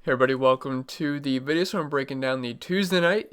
Hey everybody, welcome to the video. So I'm breaking down the Tuesday Night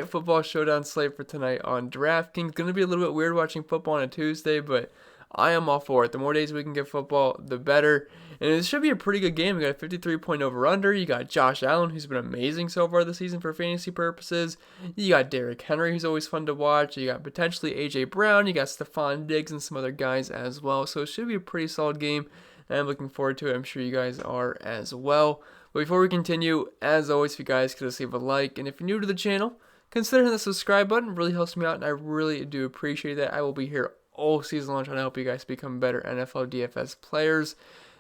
Football Showdown slate for tonight on Draftkings. Going to be a little bit weird watching football on a Tuesday, but I am all for it. The more days we can get football, the better. And it should be a pretty good game. We got a 53-point over-under. You got Josh Allen, who's been amazing so far this season for fantasy purposes. You got Derrick Henry, who's always fun to watch. You got potentially A.J. Brown. You got Stephon Diggs and some other guys as well. So it should be a pretty solid game. And I'm looking forward to it. I'm sure you guys are as well. But before we continue, as always, if you guys could just leave a like, and if you're new to the channel, consider hitting the subscribe button. It really helps me out, and I really do appreciate that. I will be here all season long trying to help you guys become better NFL DFS players.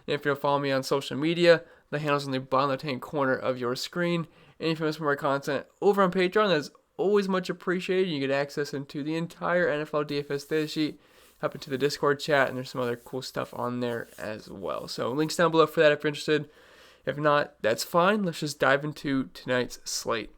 And if you don't follow me on social media, the handle's in the bottom left-hand corner of your screen. And if you miss more content over on Patreon, that's always much appreciated. You get access into the entire NFL DFS data sheet, hop into the Discord chat, and there's some other cool stuff on there as well. So links down below for that if you're interested. If not, that's fine. Let's just dive into tonight's slate.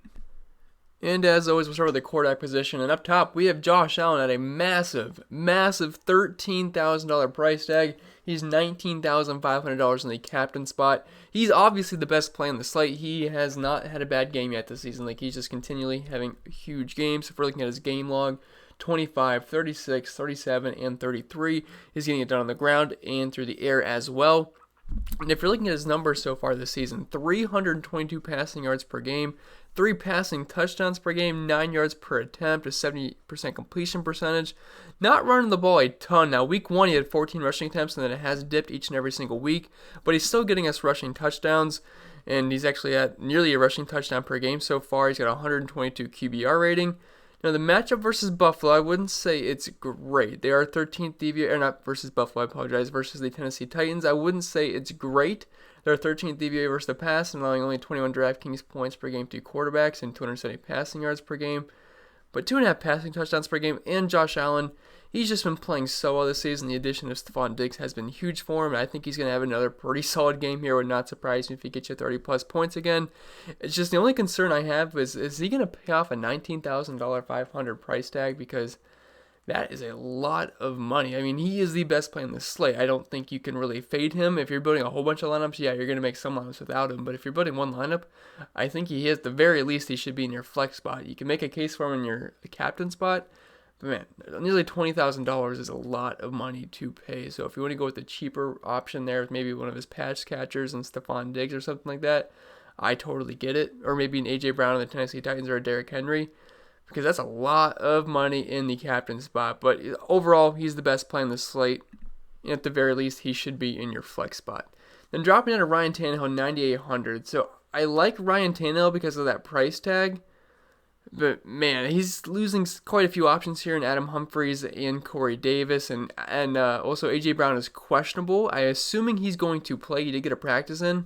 And as always, we'll start with the quarterback position. And up top, we have Josh Allen at a massive $13,000 price tag. He's $19,500 in the captain spot. He's obviously the best play on the slate. He has not had a bad game yet this season. He's just continually having huge games. If we're looking at his game log, 25, 36, 37, and 33. He's getting it done on the ground and through the air as well. And if you're looking at his numbers so far this season, 322 passing yards per game, 3 passing touchdowns per game, 9 yards per attempt, a 70% completion percentage. Not running the ball a ton. Now, week 1, he had 14 rushing attempts, and then it has dipped each and every single week. But he's still getting us rushing touchdowns, and he's actually at nearly a rushing touchdown per game so far. He's got a 122 QBR rating. Now, the matchup versus Buffalo, I wouldn't say it's great. They are 13th DVOA, or not versus Buffalo, I apologize, versus the Tennessee Titans. I wouldn't say it's great. They're 13th DVOA versus the pass, and allowing only 21 DraftKings points per game to quarterbacks and 270 passing yards per game. But 2.5 passing touchdowns per game, and Josh Allen, he's just been playing so well this season. The addition of Stephon Diggs has been huge for him, and I think he's going to have another pretty solid game here. Would not surprise me if he gets you 30-plus points again. It's just the only concern I have is he going to pay off a $19,000 500 price tag? Because that is a lot of money. I mean, he is the best play in the slate. I don't think you can really fade him. If you're building a whole bunch of lineups, yeah, you're going to make some lineups without him. But if you're building one lineup, I think he, at the very least, he should be in your flex spot. You can make a case for him in your captain spot. But man, nearly $20,000 is a lot of money to pay. So if you want to go with the cheaper option there, with maybe one of his patch catchers and Stephon Diggs or something like that, I totally get it. Or maybe an A.J. Brown on the Tennessee Titans or a Derrick Henry, because that's a lot of money in the captain spot. But overall, he's the best play on the slate. And at the very least, he should be in your flex spot. Then dropping down to Ryan Tannehill, 9,800. So I like Ryan Tannehill because of that price tag. But man, he's losing quite a few options here in Adam Humphries and Corey Davis, and also A.J. Brown is questionable. I'm assuming he's going to play. He did get a practice in.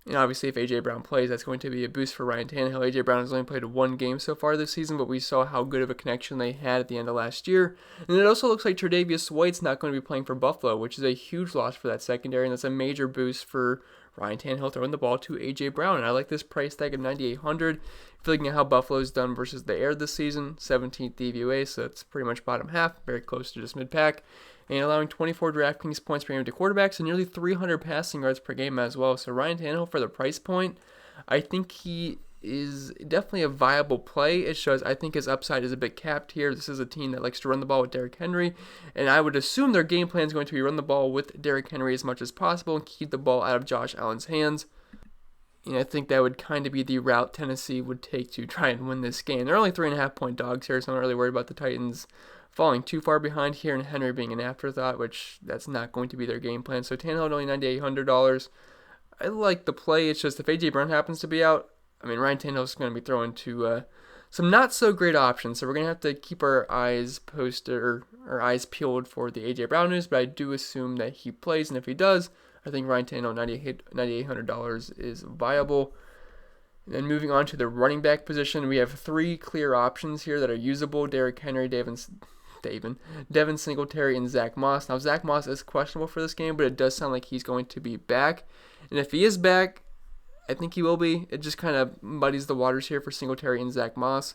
And obviously, if A.J. Brown plays, that's going to be a boost for Ryan Tannehill. A.J. Brown has only played one game so far this season, but we saw how good of a connection they had at the end of last year. And it also looks like Tre'Davious White's not going to be playing for Buffalo, which is a huge loss for that secondary, and that's a major boost for Ryan Tannehill throwing the ball to A.J. Brown. And I like this price tag of 9,800. If you're looking at how Buffalo's done versus the air this season, 17th DVOA, so it's pretty much bottom half, very close to just mid-pack. And allowing 24 DraftKings points per game to quarterbacks and nearly 300 passing yards per game as well. So Ryan Tannehill, for the price point, I think he is definitely a viable play. It shows, I think his upside is a bit capped here. This is a team that likes to run the ball with Derrick Henry, and I would assume their game plan is going to be run the ball with Derrick Henry as much as possible and keep the ball out of Josh Allen's hands. And I think that would kind of be the route Tennessee would take to try and win this game. They're only 3.5-point dogs here, so I'm not really worried about the Titans falling too far behind here and Henry being an afterthought, which that's not going to be their game plan. So Tannehill only $9,800. I like the play. It's just if A.J. Brown happens to be out, I mean, Ryan Tannehill's going to be throwing to some not so great options. So we're going to have to keep our eyes posted or our eyes peeled for the A.J. Brown news, but I do assume that he plays, and if he does, I think Ryan Tannehill $9,800 is viable. And then moving on to the running back position, we have 3 clear options here that are usable: Derrick Henry, Devin Singletary, and Zach Moss. Now, Zach Moss is questionable for this game, but it does sound like he's going to be back. And if he is back, I think he will be. It just kind of muddies the waters here for Singletary and Zach Moss.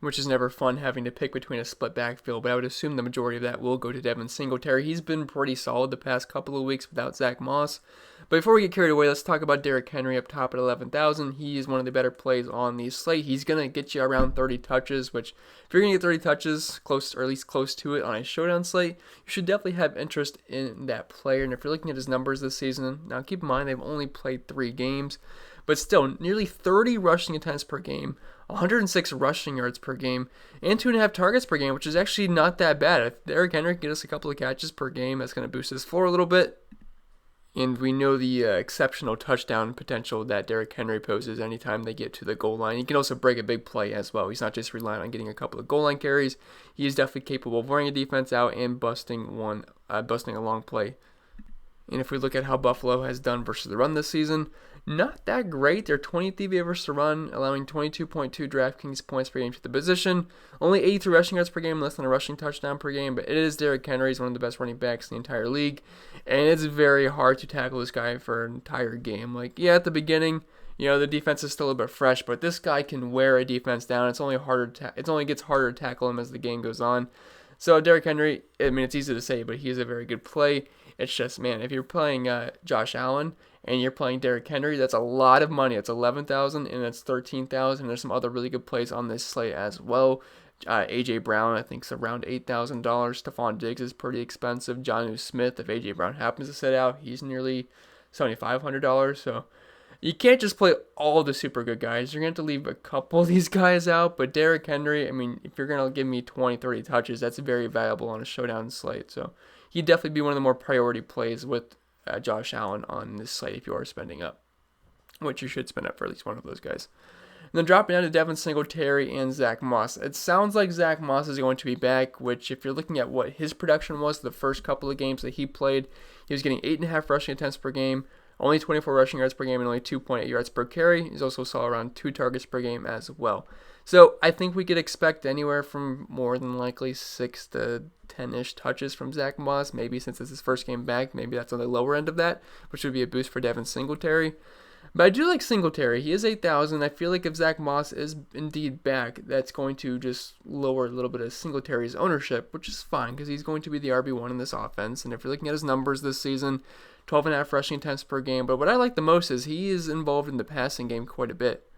which is never fun having to pick between a split backfield, but I would assume the majority of that will go to Devin Singletary. He's been pretty solid the past couple of weeks without Zach Moss. But before we get carried away, let's talk about Derrick Henry up top at 11,000. He is one of the better plays on the slate. He's going to get you around 30 touches, which if you're going to get 30 touches, close or at least close to it on a showdown slate, you should definitely have interest in that player. And if you're looking at his numbers this season, now keep in mind they've only played 3 games, but still nearly 30 rushing attempts per game, 106 rushing yards per game, and 2.5 targets per game, which is actually not that bad. If Derrick Henry can get us a couple of catches per game, that's going to boost his floor a little bit. And we know the exceptional touchdown potential that Derrick Henry poses anytime they get to the goal line. He can also break a big play as well. He's not just relying on getting a couple of goal line carries. He is definitely capable of wearing a defense out and busting a long play. And if we look at how Buffalo has done versus the run this season, not that great. They're 20th DVA versus the run, allowing 22.2 DraftKings points per game to the position. Only 83 rushing yards per game, less than a rushing touchdown per game. But it is Derrick Henry. He's one of the best running backs in the entire league. And it's very hard to tackle this guy for an entire game. Like, yeah, at the beginning, the defense is still a bit fresh, but this guy can wear a defense down. It only gets harder to tackle him as the game goes on. So Derrick Henry, it's easy to say, but he is a very good play. It's just, man, if you're playing Josh Allen and you're playing Derrick Henry, that's a lot of money. It's 11,000 and that's 13,000. There's some other really good plays on this slate as well. A.J. Brown, I think, is around $8,000. Stephon Diggs is pretty expensive. Jonnu Smith, if A.J. Brown happens to sit out, he's nearly $7,500. So you can't just play all the super good guys. You're going to have to leave a couple of these guys out. But Derrick Henry, if you're going to give me 20, 30 touches, that's very valuable on a showdown slate. So he'd definitely be one of the more priority plays with Josh Allen on this slate if you are spending up, which you should spend up for at least one of those guys. And then dropping down to Devin Singletary and Zach Moss. It sounds like Zach Moss is going to be back, which if you're looking at what his production was the first couple of games that he played, he was getting 8.5 rushing attempts per game, only 24 rushing yards per game, and only 2.8 yards per carry. He's also saw around 2 targets per game as well. So I think we could expect anywhere from more than likely 6 to 10-ish touches from Zach Moss. Maybe since it's his first game back, maybe that's on the lower end of that, which would be a boost for Devin Singletary. But I do like Singletary. He is 8,000. I feel like if Zach Moss is indeed back, that's going to just lower a little bit of Singletary's ownership, which is fine because he's going to be the RB1 in this offense. And if you're looking at his numbers this season, 12.5 rushing attempts per game. But what I like the most is he is involved in the passing game quite a bit,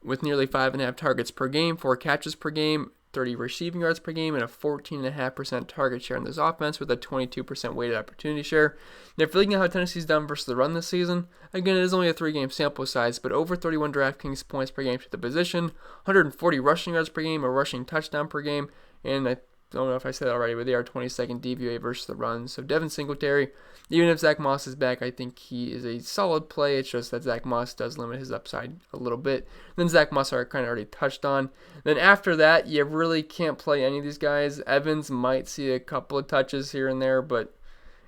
with nearly 5.5 targets per game, 4 catches per game, 30 receiving yards per game, and a 14.5% target share in this offense with a 22% weighted opportunity share. Now, if you're looking at how Tennessee's done versus the run this season, again, it is only a 3-game sample size, but over 31 DraftKings points per game to the position, 140 rushing yards per game, a rushing touchdown per game, and I don't know if I said it already, but they are 22nd DVA versus the run. So Devin Singletary, even if Zach Moss is back, I think he is a solid play. It's just that Zach Moss does limit his upside a little bit. Then Zach Moss I kind of already touched on. Then after that, you really can't play any of these guys. Evans might see a couple of touches here and there, but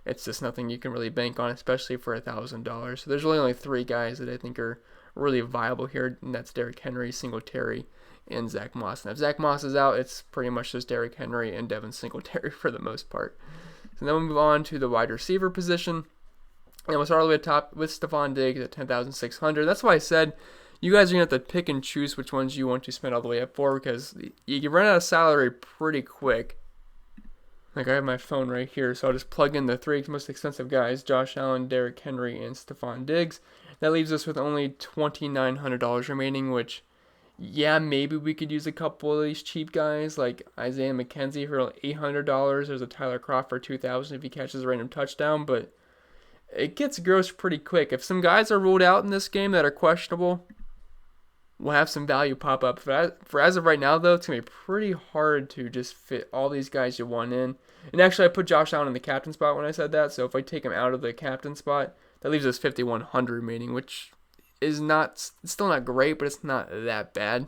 it's just nothing you can really bank on, especially for $1,000. So there's really only 3 guys that I think are really viable here, and that's Derrick Henry, Singletary, and Zach Moss. And if Zach Moss is out, it's pretty much just Derrick Henry and Devin Singletary for the most part. So then we move on to the wide receiver position. And we'll start all the way at top with Stephon Diggs at 10,600. That's why I said you guys are going to have to pick and choose which ones you want to spend all the way up for, because you run out of salary pretty quick. Like I have my phone right here, so I'll just plug in the 3 most expensive guys: Josh Allen, Derrick Henry, and Stephon Diggs. That leaves us with only $2,900 remaining, which, yeah, maybe we could use a couple of these cheap guys like Isaiah McKenzie for $800. There's a Tyler Kroft for $2,000 if he catches a random touchdown, but it gets gross pretty quick. If some guys are ruled out in this game that are questionable, we'll have some value pop up. For as of right now, though, it's going to be pretty hard to just fit all these guys you want in. And actually, I put Josh Allen in the captain spot when I said that, so if I take him out of the captain spot, that leaves us 5,100 remaining, which is not, it's still not great, but it's not that bad.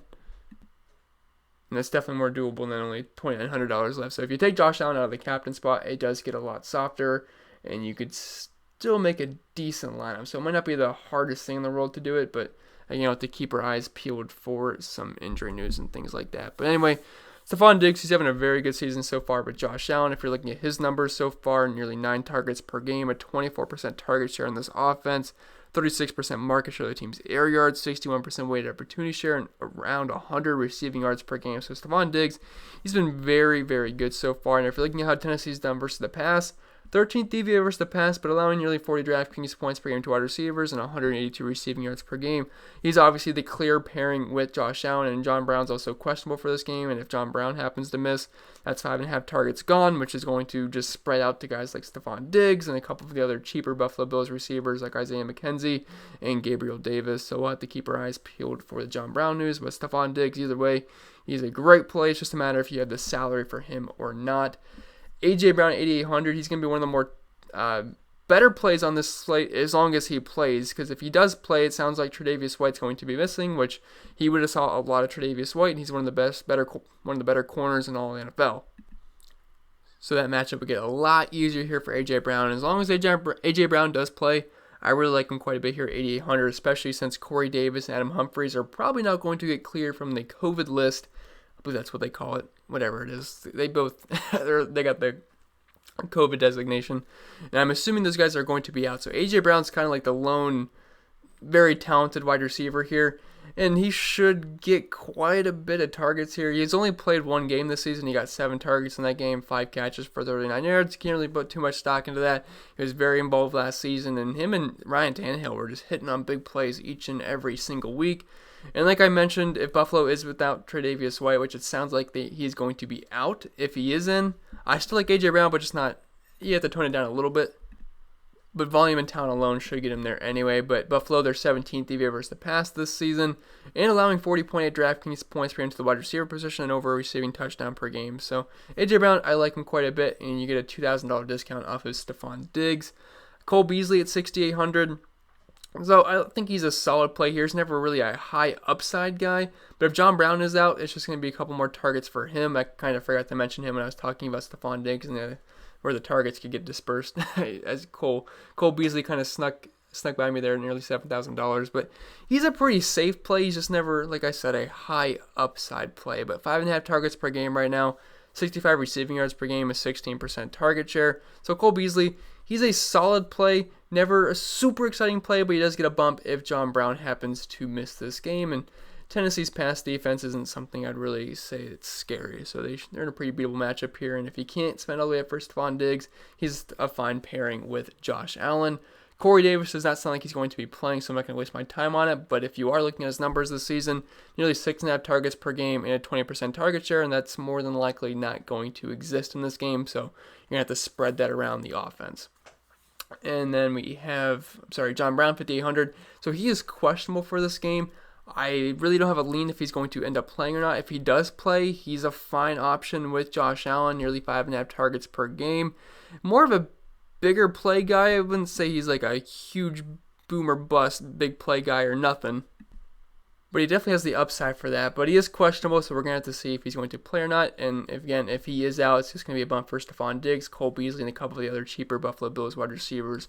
And that's definitely more doable than only $2,900 left. So if you take Josh Allen out of the captain spot, it does get a lot softer, and you could still make a decent lineup. So it might not be the hardest thing in the world to do it, but have to keep our eyes peeled for some injury news and things like that. But anyway, Stephon Diggs, he's having a very good season so far, but Josh Allen, if you're looking at his numbers so far, nearly 9 targets per game, a 24% target share in this offense, 36% market share of the team's air yards, 61% weighted opportunity share, and around 100 receiving yards per game. So Stephon Diggs, he's been very, very good so far. And if you're looking at how Tennessee's done versus the pass, 13th DVA versus the pass, but allowing nearly 40 DraftKings points per game to wide receivers and 182 receiving yards per game. He's obviously the clear pairing with Josh Allen, and John Brown's also questionable for this game. And if John Brown happens to miss, that's 5.5 targets gone, which is going to just spread out to guys like Stephon Diggs and a couple of the other cheaper Buffalo Bills receivers like Isaiah McKenzie and Gabriel Davis. So we'll have to keep our eyes peeled for the John Brown news. But Stephon Diggs, either way, he's a great play. It's just a matter if you have the salary for him or not. A.J. Brown at 8,800, he's going to be one of the more better plays on this slate as long as he plays, because if he does play, it sounds like Tre'Davious White's going to be missing, which he would have saw a lot of Tre'Davious White, and he's one of the better corners in all the NFL. So that matchup would get a lot easier here for A.J. Brown. As long as A.J. Brown does play, I really like him quite a bit here at 8,800, especially since Corey Davis and Adam Humphries are probably not going to get cleared from the COVID list. I believe that's what they call it. Whatever it is. They both, they got the COVID designation. And I'm assuming those guys are going to be out. So A.J. Brown's kind of like the lone, very talented wide receiver here. And he should get quite a bit of targets here. He's only played one game this season. He got 7 targets in that game, 5 catches for 39 yards. Can't really put too much stock into that. He was very involved last season. And him and Ryan Tannehill were just hitting on big plays each and every single week. And like I mentioned, if Buffalo is without Tre'Davious White, which it sounds like he's going to be out, if he is in, I still like A.J. Brown, but just not, you have to tone it down a little bit. But volume and talent alone should get him there anyway. But Buffalo, they're 17th EVA versus the pass this season, and allowing 40.8 DraftKings points per game to the wide receiver position and over a receiving touchdown per game. So A.J. Brown, I like him quite a bit, and you get a $2,000 discount off of Stephon Diggs. Cole Beasley at 6,800. So I think he's a solid play here. He's never really a high upside guy. But if John Brown is out, it's just going to be a couple more targets for him. I kind of forgot to mention him when I was talking about Stephon Diggs and where the targets could get dispersed. As Cole Beasley kind of snuck by me there, nearly $7,000. But he's a pretty safe play. He's just never, like I said, a high upside play. But 5.5 targets per game right now. 65 receiving yards per game, a 16% target share. So Cole Beasley, he's a solid play. Never a super exciting play, but he does get a bump if John Brown happens to miss this game. And Tennessee's pass defense isn't something I'd really say it's scary. So they're in a pretty beatable matchup here. And if you can't spend all the way up for Stephon Diggs, he's a fine pairing with Josh Allen. Corey Davis does not sound like he's going to be playing, so I'm not going to waste my time on it. But if you are looking at his numbers this season, nearly 6.5 targets per game and a 20% target share, and that's more than likely not going to exist in this game. So you're going to have to spread that around the offense. And then we have, John Brown, 5,800. So he is questionable for this game. I really don't have a lean if he's going to end up playing or not. If he does play, he's a fine option with Josh Allen, nearly 5.5 targets per game. More of a bigger play guy. I wouldn't say he's like a huge boomer bust, big play guy or nothing. But he definitely has the upside for that. But he is questionable, so we're going to have to see if he's going to play or not. And if he is out, it's just going to be a bump for Stephon Diggs, Cole Beasley, and a couple of the other cheaper Buffalo Bills wide receivers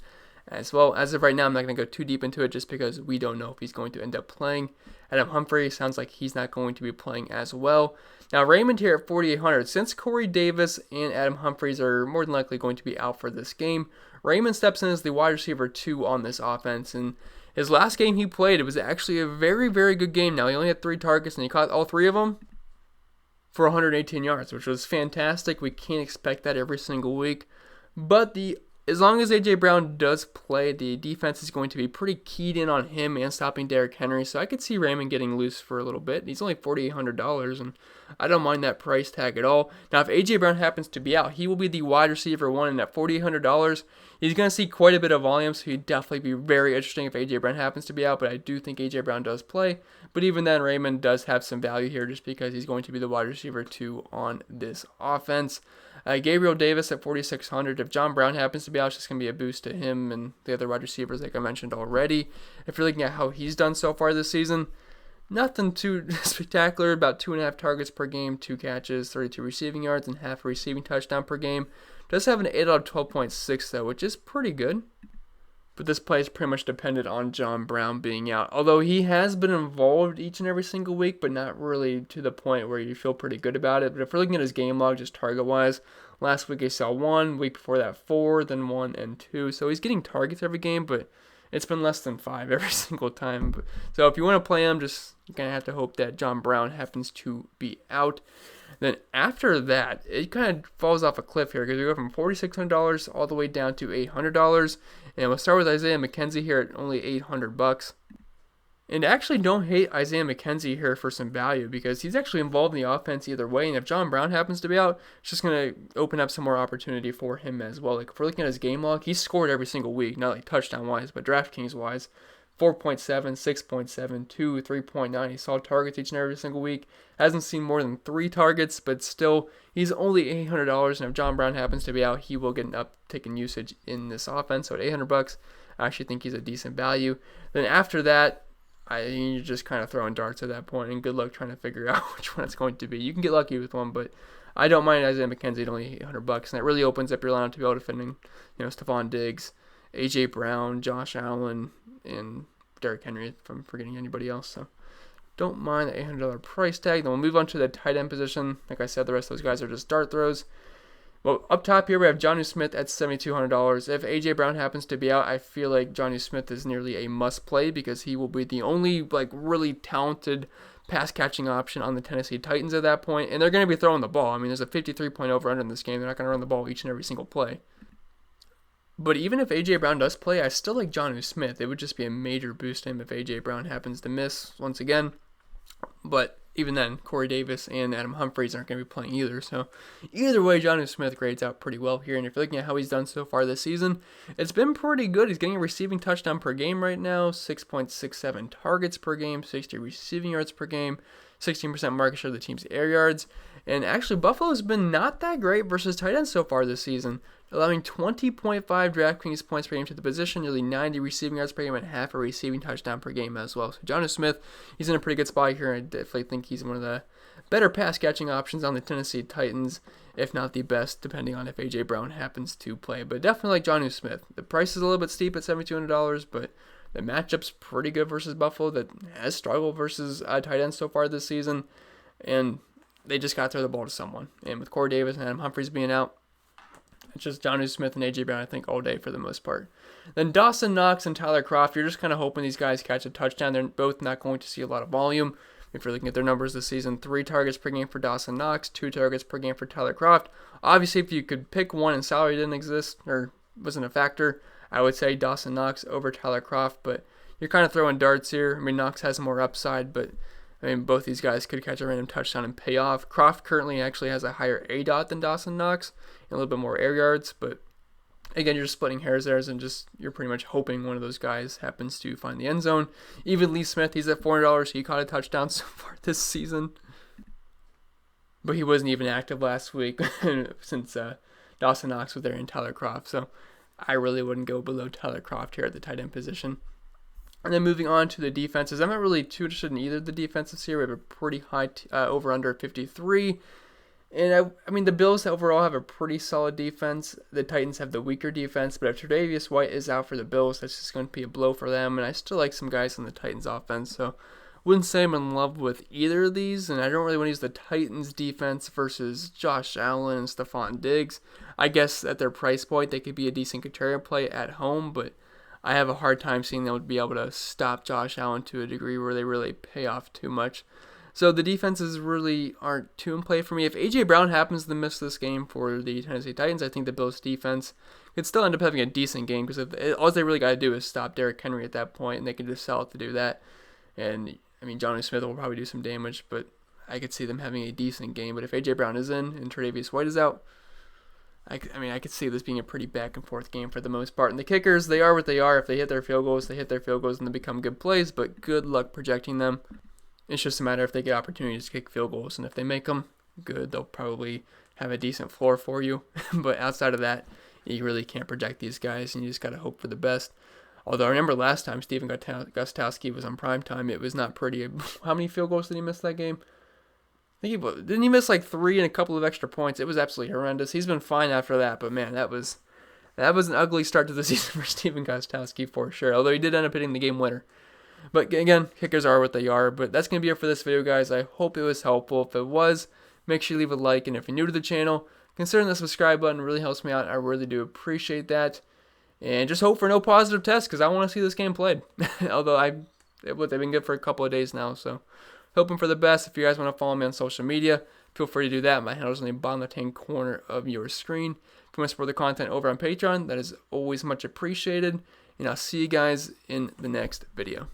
as well. As of right now, I'm not going to go too deep into it just because we don't know if he's going to end up playing. Adam Humphrey sounds like he's not going to be playing as well. Now, Raymond here at 4,800. Since Corey Davis and Adam Humphries are more than likely going to be out for this game, Raymond steps in as the wide receiver 2 on this offense. And his last game he played, it was actually a very, very good game. Now, he only had 3 targets, and he caught all 3 of them for 118 yards, which was fantastic. We can't expect that every single week. But as long as A.J. Brown does play, the defense is going to be pretty keyed in on him and stopping Derrick Henry. So I could see Raymond getting loose for a little bit. He's only $4,800, and I don't mind that price tag at all. Now, if A.J. Brown happens to be out, he will be the wide receiver 1, and at $4,800, he's going to see quite a bit of volume, so he'd definitely be very interesting if A.J. Brown happens to be out, but I do think A.J. Brown does play. But even then, Raymond does have some value here just because he's going to be the wide receiver 2 on this offense. Gabriel Davis at 4,600. If John Brown happens to be out, it's just going to be a boost to him and the other wide receivers like I mentioned already. If you're looking at how he's done so far this season, nothing too spectacular. About 2.5 targets per game, 2 catches, 32 receiving yards, and half a receiving touchdown per game. Does have an 8 out of 12.6 though, which is pretty good. But this play is pretty much dependent on John Brown being out. Although he has been involved each and every single week, but not really to the point where you feel pretty good about it. But if we're looking at his game log, just target-wise, last week he saw 1, week before that 4, then 1 and 2. So he's getting targets every game, but it's been less than 5 every single time. So if you want to play him, just you're going to have to hope that John Brown happens to be out. Then after that, it kind of falls off a cliff here because we go from $4,600 all the way down to $800. And we'll start with Isaiah McKenzie here at only $800. And actually don't hate Isaiah McKenzie here for some value because he's actually involved in the offense either way. And if John Brown happens to be out, it's just going to open up some more opportunity for him as well. Like if we're looking at his game log, he's scored every single week, not like touchdown-wise, but Draftkings-wise. 4.7, 6.7, 2, 3.9. He saw targets each and every single week. Hasn't seen more than 3 targets, but still, he's only $800. And if John Brown happens to be out, he will get an uptick in usage in this offense. So at $800, I actually think he's a decent value. Then after that, you're just kind of throwing darts at that point, and good luck trying to figure out which one it's going to be. You can get lucky with one, but I don't mind Isaiah McKenzie at only $800, and that really opens up your lineup to be able to defending, Stephon Diggs, A.J. Brown, Josh Allen, and Derrick Henry, if I'm forgetting anybody else. So don't mind the $800 price tag. Then we'll move on to the tight end position. Like I said, the rest of those guys are just dart throws. Well, up top here we have Jonnu Smith at $7,200. If A.J. Brown happens to be out, I feel like Jonnu Smith is nearly a must-play because he will be the only really talented pass-catching option on the Tennessee Titans at that point, and they're going to be throwing the ball. I mean, there's a 53-point over-under in this game. They're not going to run the ball each and every single play. But even if A.J. Brown does play, I still like Jonnu Smith. It would just be a major boost to him if A.J. Brown happens to miss once again. But even then, Corey Davis and Adam Humphries aren't going to be playing either. So either way, Jonnu Smith grades out pretty well here. And if you're looking at how he's done so far this season, it's been pretty good. He's getting a receiving touchdown per game right now, 6.67 targets per game, 60 receiving yards per game, 16% market share of the team's air yards. And actually, Buffalo's been not that great versus tight ends so far this season, allowing 20.5 Draftkings points per game to the position, nearly 90 receiving yards per game, and half a receiving touchdown per game as well. So Jonnu Smith, he's in a pretty good spot here. I definitely think he's one of the better pass-catching options on the Tennessee Titans, if not the best, depending on if A.J. Brown happens to play. But definitely like Jonnu Smith. The price is a little bit steep at $7,200, but the matchup's pretty good versus Buffalo that has struggled versus tight ends so far this season. And they just got to throw the ball to someone. And with Corey Davis and Adam Humphries being out, it's just Jonnu Smith and A.J. Brown, I think, all day for the most part. Then Dawson Knox and Tyler Kroft, you're just kind of hoping these guys catch a touchdown. They're both not going to see a lot of volume. If you're looking at their numbers this season, 3 targets per game for Dawson Knox, 2 targets per game for Tyler Kroft. Obviously, if you could pick one and salary didn't exist or wasn't a factor, I would say Dawson Knox over Tyler Kroft, but you're kind of throwing darts here. I mean, Knox has more upside, but both these guys could catch a random touchdown and pay off. Kroft currently actually has a higher ADOT than Dawson Knox and a little bit more air yards, but again, you're just splitting hairs there, and you're pretty much hoping one of those guys happens to find the end zone. Even Lee Smith, he's at $400. He caught a touchdown so far this season, but he wasn't even active last week since Dawson Knox was there and Tyler Kroft. So I really wouldn't go below Tyler Kroft here at the tight end position. And then moving on to the defenses, I'm not really too interested in either of the defenses here. We have a pretty high over-under 53. And I mean, the Bills overall have a pretty solid defense. The Titans have the weaker defense. But if Tre'Davious White is out for the Bills, that's just going to be a blow for them. And I still like some guys on the Titans offense. So wouldn't say I'm in love with either of these. And I don't really want to use the Titans defense versus Josh Allen and Stephon Diggs. I guess at their price point, they could be a decent contrarian play at home. But I have a hard time seeing them be able to stop Josh Allen to a degree where they really pay off too much. So the defenses really aren't too in play for me. If A.J. Brown happens to miss this game for the Tennessee Titans, I think the Bills defense could still end up having a decent game because all they really got to do is stop Derrick Henry at that point, and they can just sell it to do that. And, I mean, Jonnu Smith will probably do some damage, but I could see them having a decent game. But if A.J. Brown is in and Tre'Davious White is out, I could see this being a pretty back-and-forth game for the most part. And the kickers, they are what they are. If they hit their field goals, they hit their field goals and they become good plays, but good luck projecting them. It's just a matter if they get opportunities to kick field goals, and if they make them, good. They'll probably have a decent floor for you. But outside of that, you really can't project these guys, and you just got to hope for the best. Although I remember last time Stephen Gostkowski was on primetime, it was not pretty. How many field goals did he miss that game? Didn't he miss like 3 and a couple of extra points? It was absolutely horrendous. He's been fine after that, but man, that was an ugly start to the season for Stephen Gostkowski for sure. Although he did end up hitting the game winner. But again, kickers are what they are. But that's going to be it for this video, guys. I hope it was helpful. If it was, make sure you leave a like. And if you're new to the channel, consider the subscribe button. It really helps me out. I really do appreciate that. And just hope for no positive tests because I want to see this game played. Although they've been good for a couple of days now. So hoping for the best. If you guys want to follow me on social media, feel free to do that. My handle is in the bottom left-hand corner of your screen. If you want to support the content over on Patreon, that is always much appreciated. And I'll see you guys in the next video.